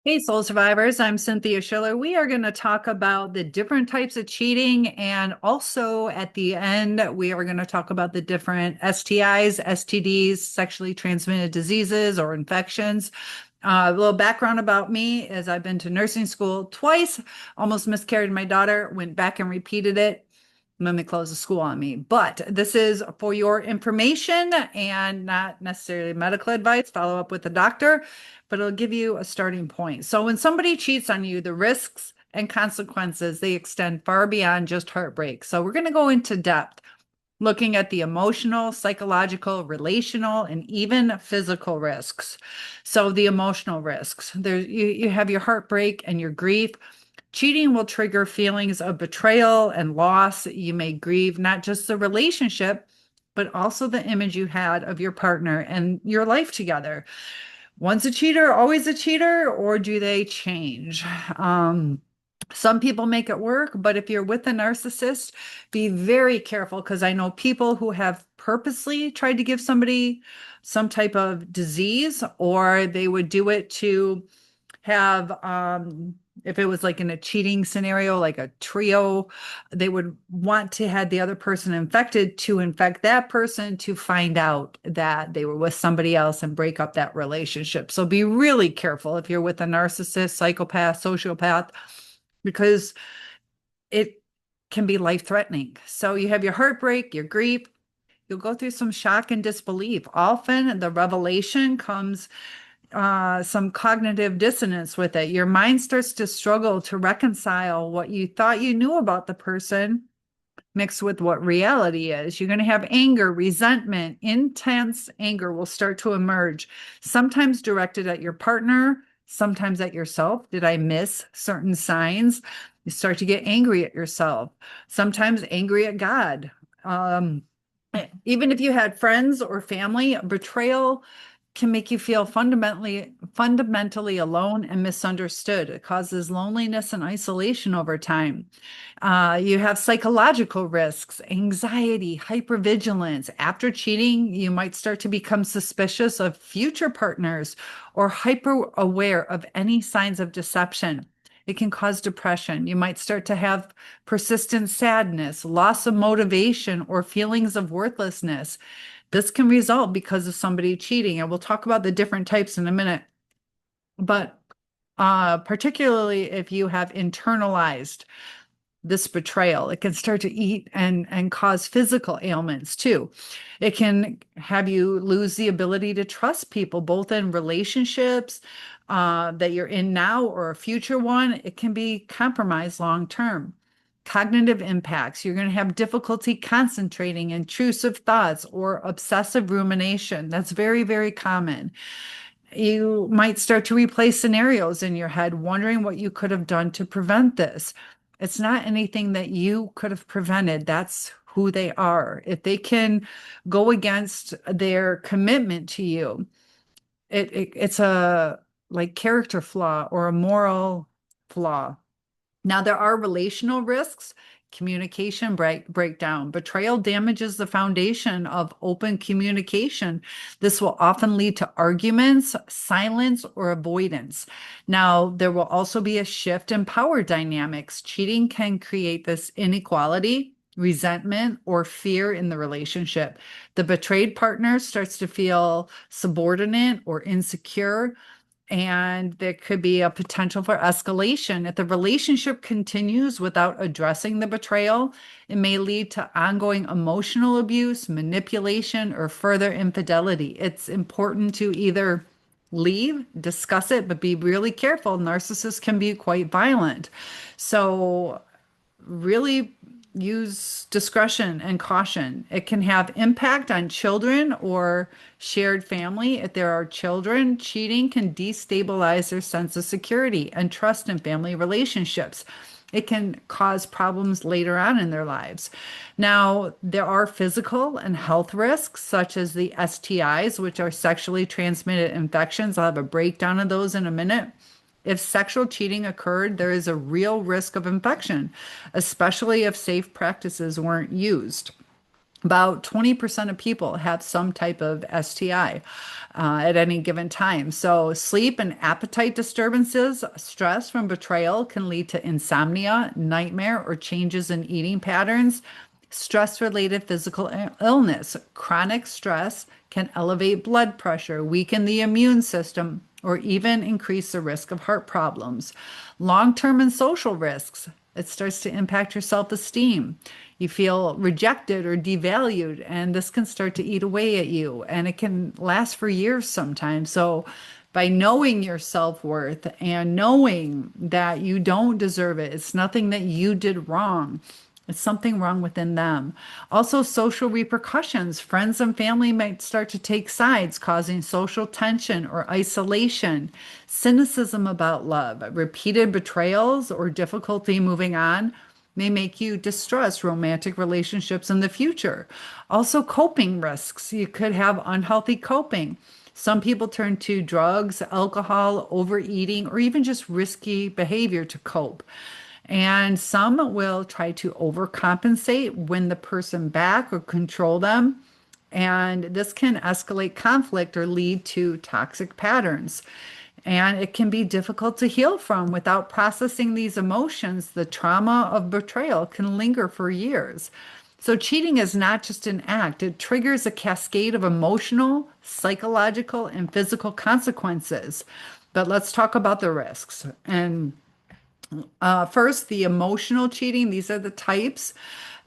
Hey, soul survivors. I'm Cynthia Schiller. We are going to talk about the different types of cheating. And also at the end, we are going to talk about the different STIs, STDs, sexually transmitted diseases or infections. A little background about me is I've been to nursing school twice, almost miscarried my daughter, went back and repeated it. And then they closed the school on me. But this is for your information and not necessarily medical advice. Follow up with the doctor, but it'll give you a starting point. So when somebody cheats on you, the risks and consequences, they extend far beyond just heartbreak. So we're going to go into depth looking at the emotional, psychological, relational, and even physical risks. So the emotional risks, you have your heartbreak and your grief. Cheating will trigger feelings of betrayal and loss. You may grieve not just the relationship, but also the image you had of your partner and your life together. Once a cheater, always a cheater, or do they change? Some people make it work, but if you're with a narcissist, be very careful because I know people who have purposely tried to give somebody some type of disease, or they would do it to have if it was like in a cheating scenario, like a trio, they would want to have the other person infected to infect that person to find out that they were with somebody else and break up that relationship. So be really careful if you're with a narcissist, psychopath, sociopath, because it can be life-threatening. So you have your heartbreak, your grief, you'll go through some shock and disbelief. Often the revelation comes some cognitive dissonance with it. Your mind starts to struggle to reconcile what you thought you knew about the person mixed with what reality is. You're going to have anger, resentment, intense anger will start to emerge, sometimes directed at your partner, sometimes at yourself. Did I miss certain signs? You start to get angry at yourself, sometimes angry at God. Even if you had friends or family, betrayal can make you feel fundamentally alone and misunderstood. It causes loneliness and isolation over time. You have psychological risks, anxiety, hypervigilance. After cheating, you might start to become suspicious of future partners or hyper aware of any signs of deception. It can cause depression. You might start to have persistent sadness, loss of motivation, or feelings of worthlessness. This can result because of somebody cheating, and we'll talk about the different types in a minute. But particularly if you have internalized this betrayal, it can start to eat and cause physical ailments too. It can have you lose the ability to trust people, both in relationships that you're in now or a future one. It can be compromised long term. Cognitive impacts. You're going to have difficulty concentrating, intrusive thoughts, or obsessive rumination. That's very, very common. You might start to replay scenarios in your head, wondering what you could have done to prevent this. It's not anything that you could have prevented. That's who they are. If they can go against their commitment to you, it's a like character flaw or a moral flaw. Now, there are relational risks, communication breakdown. Betrayal damages the foundation of open communication. This will often lead to arguments, silence, or avoidance. Now, there will also be a shift in power dynamics. Cheating can create this inequality, resentment, or fear in the relationship. The betrayed partner starts to feel subordinate or insecure, and there could be a potential for escalation. If the relationship continues without addressing the betrayal, it may lead to ongoing emotional abuse, manipulation, or further infidelity. It's important to either leave, discuss it, but be really careful. Narcissists can be quite violent. So really use discretion and caution. It can have impact on children or shared family. If there are children, cheating can destabilize their sense of security and trust in family relationships. It can cause problems later on in their lives. Now, there are physical and health risks, such as the STIs, which are sexually transmitted infections. I'll have a breakdown of those in a minute. If sexual cheating occurred, there is a real risk of infection, especially if safe practices weren't used. About 20% of people have some type of STI at any given time. So, sleep and appetite disturbances, stress from betrayal can lead to insomnia, nightmare, or changes in eating patterns. Stress related physical illness, chronic stress can elevate blood pressure, weaken the immune system, or even increase the risk of heart problems. Long term and social risks, it starts to impact your self esteem. You feel rejected or devalued, and this can start to eat away at you, and it can last for years sometimes. So, by knowing your self worth and knowing that you don't deserve it, it's nothing that you did wrong. It's something wrong within them. Also, social repercussions. Friends and family might start to take sides, causing social tension or isolation, cynicism about love, repeated betrayals, or difficulty moving on may make you distrust romantic relationships in the future. Also, coping risks. You could have unhealthy coping. Some people turn to drugs, alcohol, overeating, or even just risky behavior to cope. And some will try to overcompensate, win the person back, or control them. And this can escalate conflict or lead to toxic patterns. And it can be difficult to heal from without processing these emotions. The trauma of betrayal can linger for years. So, cheating is not just an act, it triggers a cascade of emotional, psychological, and physical consequences. But let's talk about the risks. And first, the emotional cheating. These are the types.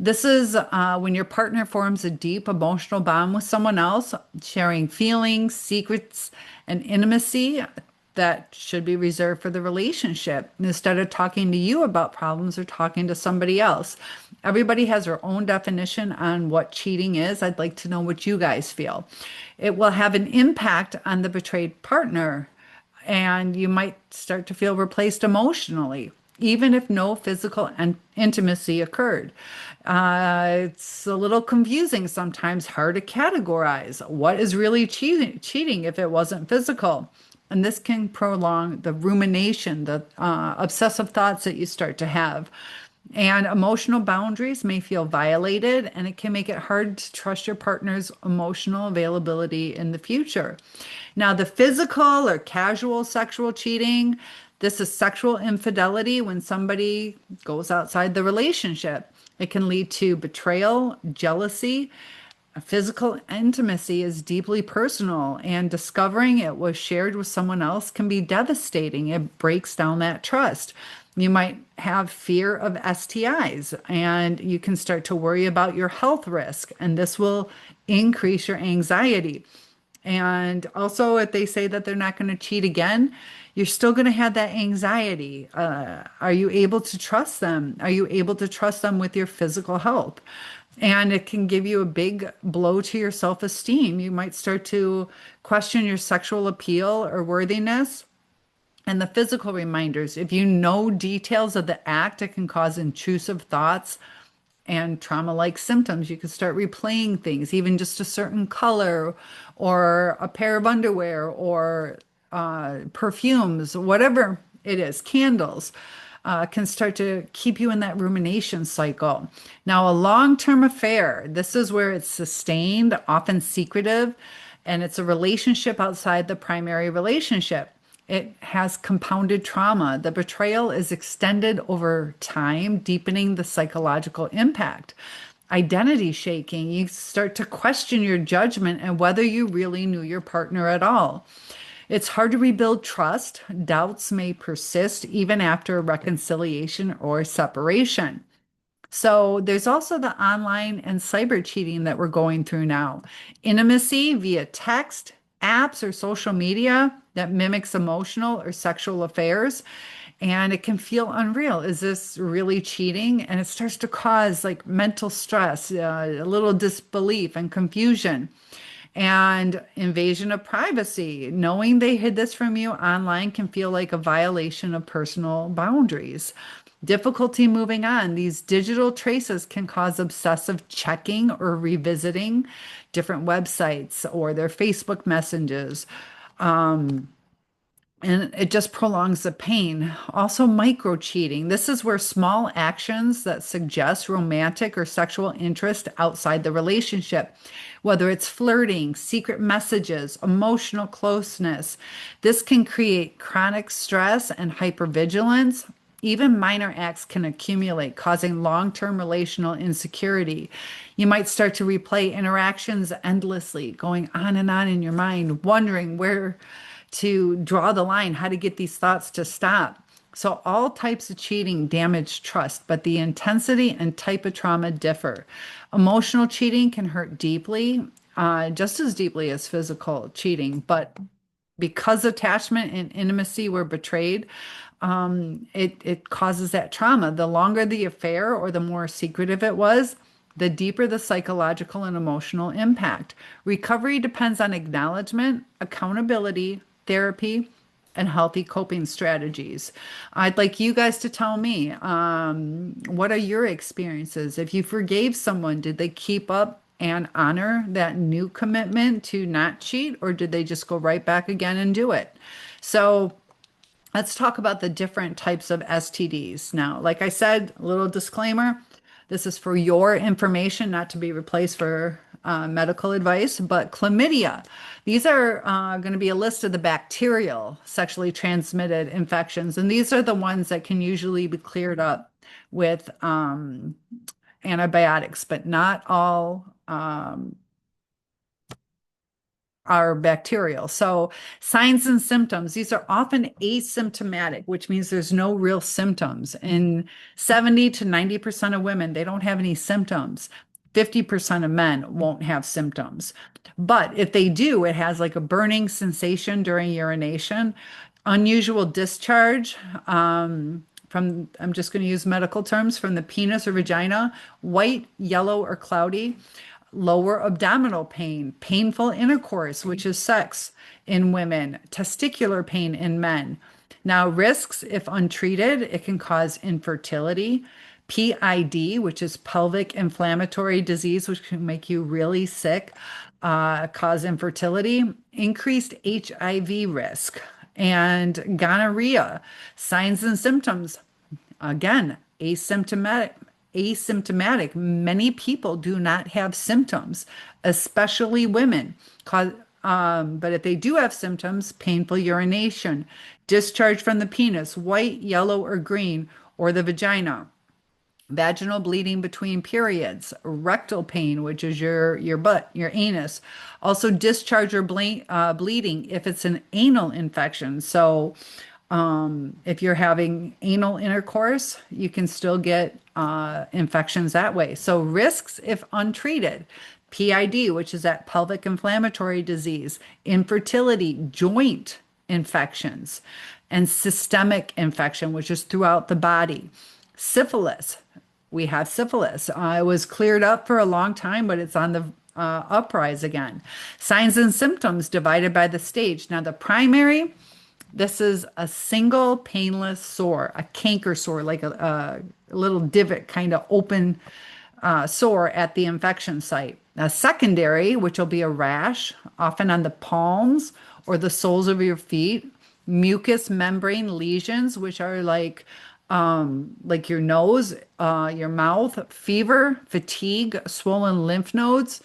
This is when your partner forms a deep emotional bond with someone else, sharing feelings, secrets, and intimacy that should be reserved for the relationship instead of talking to you about problems or talking to somebody else. Everybody has their own definition on what cheating is. I'd like to know what you guys feel. It will have an impact on the betrayed partner, and you might start to feel replaced emotionally, even if no physical intimacy occurred. It's a little confusing sometimes, hard to categorize. What is really cheating if it wasn't physical? And this can prolong the rumination, the obsessive thoughts that you start to have. And emotional boundaries may feel violated, and it can make it hard to trust your partner's emotional availability in the future. Now, the physical or casual sexual cheating, this is sexual infidelity when somebody goes outside the relationship. It can lead to betrayal, jealousy. Physical intimacy is deeply personal, and discovering it was shared with someone else can be devastating. It breaks down that trust. You might have fear of STIs, and you can start to worry about your health risk, and this will increase your anxiety. And also, if they say that they're not going to cheat again, you're still going to have that anxiety. Are you able to trust them? Are you able to trust them with your physical health? And it can give you a big blow to your self-esteem. You might start to question your sexual appeal or worthiness. And the physical reminders, if you know details of the act, it can cause intrusive thoughts and trauma-like symptoms. You can start replaying things, even just a certain color or a pair of underwear or perfumes, whatever it is, candles. Can start to keep you in that rumination cycle. Now, a long-term affair, this is where it's sustained, often secretive, and it's a relationship outside the primary relationship. It has compounded trauma. The betrayal is extended over time, deepening the psychological impact. Identity shaking, you start to question your judgment and whether you really knew your partner at all. It's hard to rebuild trust. Doubts may persist even after reconciliation or separation. So there's also the online and cyber cheating that we're going through now. Intimacy via text, apps, or social media that mimics emotional or sexual affairs. And it can feel unreal. Is this really cheating? And it starts to cause like mental stress, a little disbelief and confusion. And invasion of privacy. Knowing they hid this from you online can feel like a violation of personal boundaries. Difficulty moving on. These digital traces can cause obsessive checking or revisiting different websites or their Facebook messages. and it just prolongs the pain. Also, micro cheating. This is where small actions that suggest romantic or sexual interest outside the relationship, whether it's flirting, secret messages, emotional closeness, this can create chronic stress and hypervigilance. Even minor acts can accumulate, causing long-term relational insecurity. You might start to replay interactions endlessly, going on and on in your mind, wondering where to draw the line, how to get these thoughts to stop. So, all types of cheating damage trust, but the intensity and type of trauma differ. Emotional cheating can hurt deeply, just as deeply as physical cheating, but because attachment and intimacy were betrayed, it causes that trauma. The longer the affair or the more secretive it was, the deeper the psychological and emotional impact. Recovery depends on acknowledgement, accountability, therapy, and healthy coping strategies. I'd like you guys to tell me, what are your experiences? If you forgave someone, did they keep up and honor that new commitment to not cheat, or did they just go right back again and do it? So, let's talk about the different types of STDs. Now, like I said, a little disclaimer, this is for your information, not to be replaced for medical advice, but chlamydia. These are going to be a list of the bacterial sexually transmitted infections, and these are the ones that can usually be cleared up with antibiotics, but not all are bacterial. So, signs and symptoms, these are often asymptomatic, which means there's no real symptoms. In 70 to 90% of women, they don't have any symptoms. 50% of men won't have symptoms. But if they do, it has like a burning sensation during urination, unusual discharge. From, I'm just going to use medical terms, from the penis or vagina, white, yellow, or cloudy, lower abdominal pain, painful intercourse, which is sex in women, testicular pain in men. Now, risks, if untreated, it can cause infertility, PID, which is pelvic inflammatory disease, which can make you really sick, cause infertility, increased HIV risk, and gonorrhea. Signs and symptoms, again, asymptomatic. Many people do not have symptoms, especially women. But if they do have symptoms, painful urination, discharge from the penis, white, yellow, or green, or the vagina, vaginal bleeding between periods, rectal pain, which is your butt, your anus, also discharge or bleeding if it's an anal infection. So if you're having anal intercourse, you can still get infections that way. So risks if untreated. PID, which is that pelvic inflammatory disease, infertility, joint infections, and systemic infection, which is throughout the body. Syphilis, we have syphilis. It was cleared up for a long time, but it's on the uprise again. Signs and symptoms divided by the stage. Now, the primary, this is a single painless sore, a canker sore, like a little divot, kind of open sore at the infection site. Now, secondary, which will be a rash, often on the palms or the soles of your feet, mucous membrane lesions, which are like your nose, your mouth, fever, fatigue, swollen lymph nodes.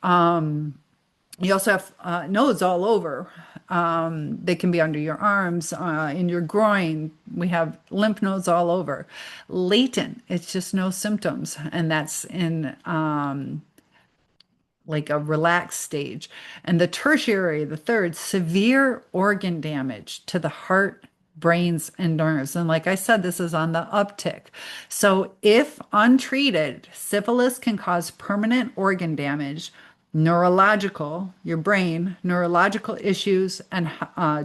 You also have nodes all over. They can be under your arms, in your groin. We have lymph nodes all over. Latent, it's just no symptoms, and that's in like a relaxed stage. And the tertiary, the third, severe organ damage to the heart, brains, and nerves. And like I said, this is on the uptick. So if untreated, syphilis can cause permanent organ damage, neurological, your brain, neurological issues, and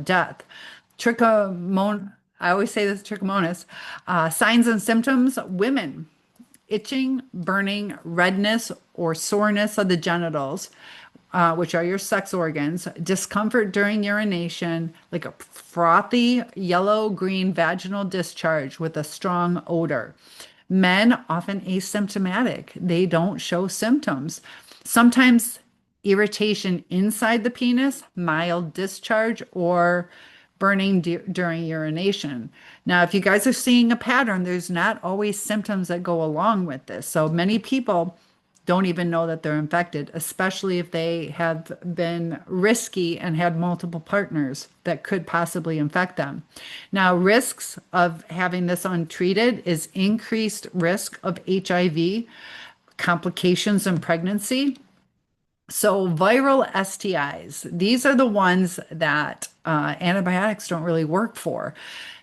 death. Trichomon, I always say this, trichomonas. Signs and symptoms, women, itching, burning, redness, or soreness of the genitals, which are your sex organs, discomfort during urination, like a frothy yellow-green vaginal discharge with a strong odor. Men, often asymptomatic, they don't show symptoms. Sometimes irritation inside the penis, mild discharge, or burning during urination. Now, if you guys are seeing a pattern, there's not always symptoms that go along with this. So many people don't even know that they're infected, especially if they have been risky and had multiple partners that could possibly infect them. Now, risks of having this untreated is increased risk of HIV, complications in pregnancy. So, viral STIs, these are the ones that antibiotics don't really work for.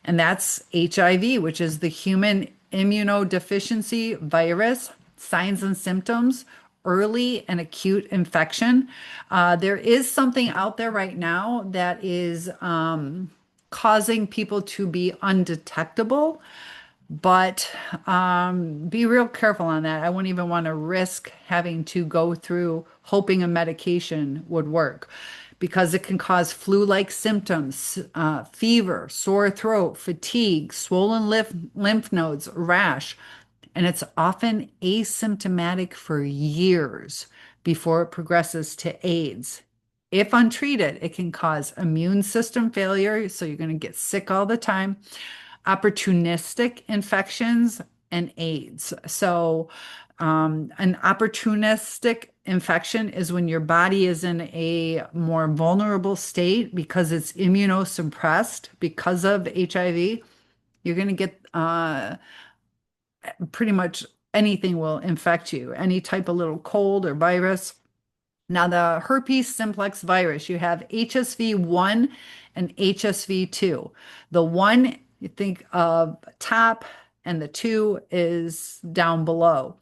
And that's HIV, which is the human immunodeficiency virus, signs and symptoms, early and acute infection. There is something out there right now that is causing people to be undetectable. But be real careful on that. I wouldn't even want to risk having to go through hoping a medication would work because it can cause flu-like symptoms, fever, sore throat, fatigue, swollen lymph nodes, rash, and it's often asymptomatic for years before it progresses to AIDS. If untreated, it can cause immune system failure, so you're going to get sick all the time, opportunistic infections, and AIDS. So, an opportunistic infection is when your body is in a more vulnerable state because it's immunosuppressed because of HIV. You're going to get pretty much anything will infect you, any type of little cold or virus. Now, the herpes simplex virus, you have HSV1 and HSV2. The one, you think of top, and the two is down below.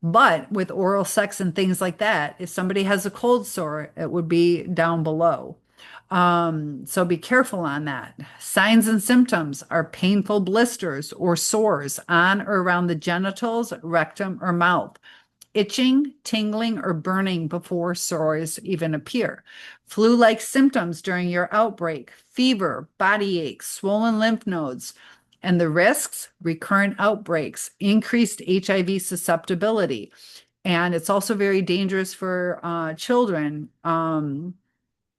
But with oral sex and things like that, if somebody has a cold sore, it would be down below. So be careful on that. Signs and symptoms are painful blisters or sores on or around the genitals, rectum, or mouth, itching, tingling, or burning before sores even appear, flu-like symptoms during your outbreak, fever, body aches, swollen lymph nodes, and the risks, recurrent outbreaks, increased HIV susceptibility. And it's also very dangerous for children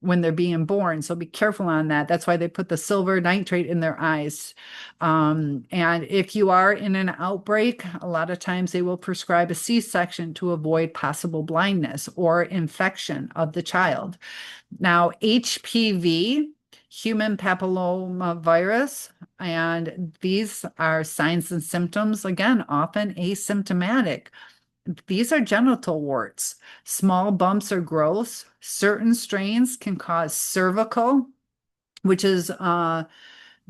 when they're being born. So be careful on that. That's why they put the silver nitrate in their eyes. And if you are in an outbreak, a lot of times they will prescribe a C-section to avoid possible blindness or infection of the child. Now, HPV, human papillomavirus, and these are signs and symptoms, again, often asymptomatic. These are genital warts, small bumps or growths. Certain strains can cause cervical, which is the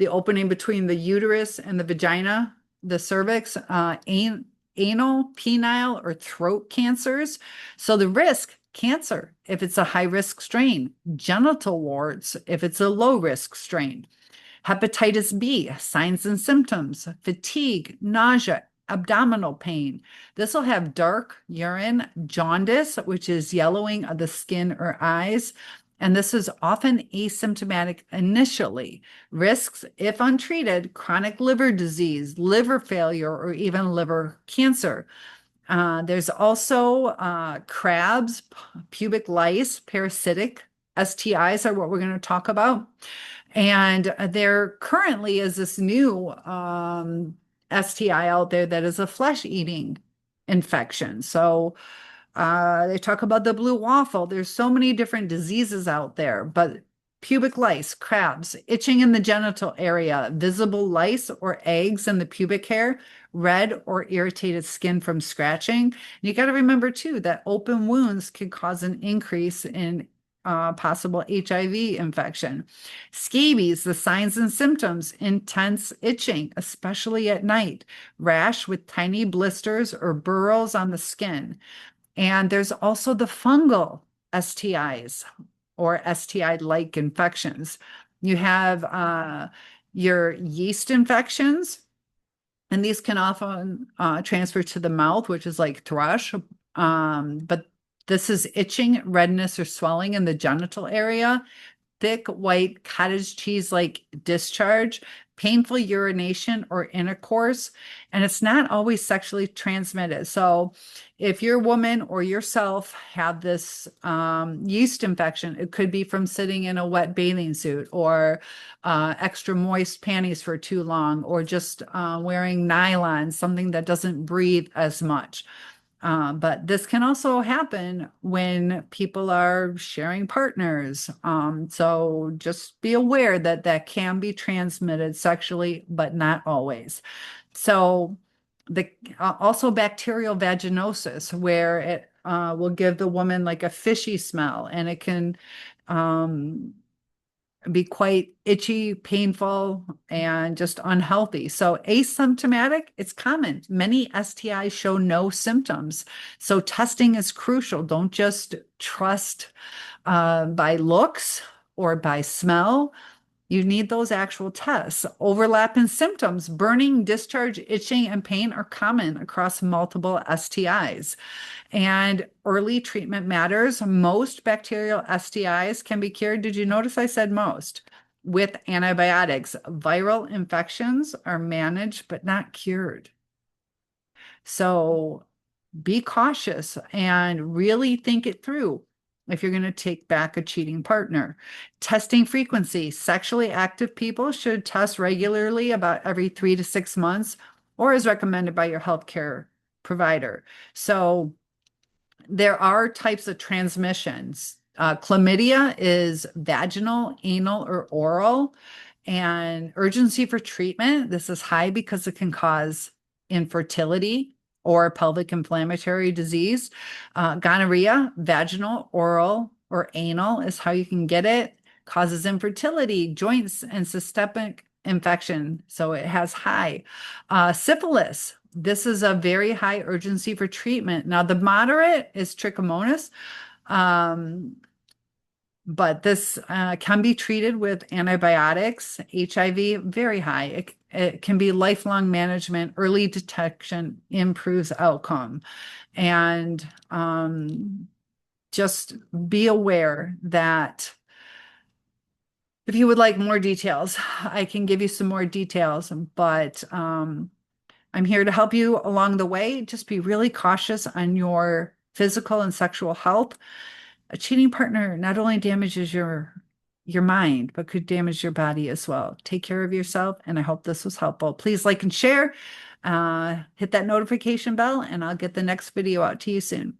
opening between the uterus and the vagina, the cervix, anal, penile, or throat cancers. So the risk, cancer, if it's a high risk strain, genital warts, if it's a low risk strain. Hepatitis B, signs and symptoms, fatigue, nausea, abdominal pain. This will have dark urine, jaundice, which is yellowing of the skin or eyes. And this is often asymptomatic initially. Risks, if untreated, chronic liver disease, liver failure, or even liver cancer. There's also crabs, pubic lice, parasitic STIs are what we're going to talk about. And there currently is this new STI out there that is a flesh-eating infection. So they talk about the blue waffle. There's so many different diseases out there, but pubic lice, crabs, itching in the genital area, visible lice or eggs in the pubic hair, red or irritated skin from scratching. And you got to remember too that open wounds can cause an increase in possible HIV infection. Scabies, the signs and symptoms, intense itching, especially at night, rash with tiny blisters or burrows on the skin. And there's also the fungal STIs or STI-like infections. You have your yeast infections, and these can often transfer to the mouth, which is like thrush. But this is itching, redness, or swelling in the genital area. thick white cottage cheese like discharge, painful urination, or intercourse. And it's not always sexually transmitted. So if your woman or yourself have this yeast infection, it could be from sitting in a wet bathing suit, or extra moist panties for too long, or just wearing nylon, something that doesn't breathe as much. But this can also happen when people are sharing partners. So just be aware that that can be transmitted sexually, but not always. So the also bacterial vaginosis, where it will give the woman like a fishy smell, and it can um, be quite itchy, painful, and just unhealthy. So asymptomatic, it's common. Many STIs show no symptoms. So testing is crucial. Don't just trust by looks or by smell. You need those actual tests. Overlap in symptoms, burning, discharge, itching, and pain are common across multiple STIs. And early treatment matters. Most bacterial STIs can be cured. Did you notice I said most? With antibiotics. Viral infections are managed but not cured. So be cautious and really think it through if you're going to take back a cheating partner. Testing frequency. Sexually active people should test regularly, about every 3 to 6 months, or as recommended by your healthcare provider. So there are types of transmissions. Chlamydia is vaginal, anal, or oral, and urgency for treatment. This is high because it can cause infertility or pelvic inflammatory disease. Gonorrhea, vaginal, oral, or anal is how you can get it. Causes infertility, joints, and systemic infection. So it has high. Syphilis. This is a very high urgency for treatment. Now, the moderate is trichomonas, but this can be treated with antibiotics. HIV, very high. It can be lifelong management. Early detection improves outcome. And just be aware that if you would like more details, I can give you some more details, but I'm here to help you along the way. Just be really cautious on your physical and sexual health. A cheating partner not only damages your mind, but could damage your body as well. Take care of yourself, and I hope this was helpful. Please like and share, hit that notification bell, and I'll get the next video out to you soon.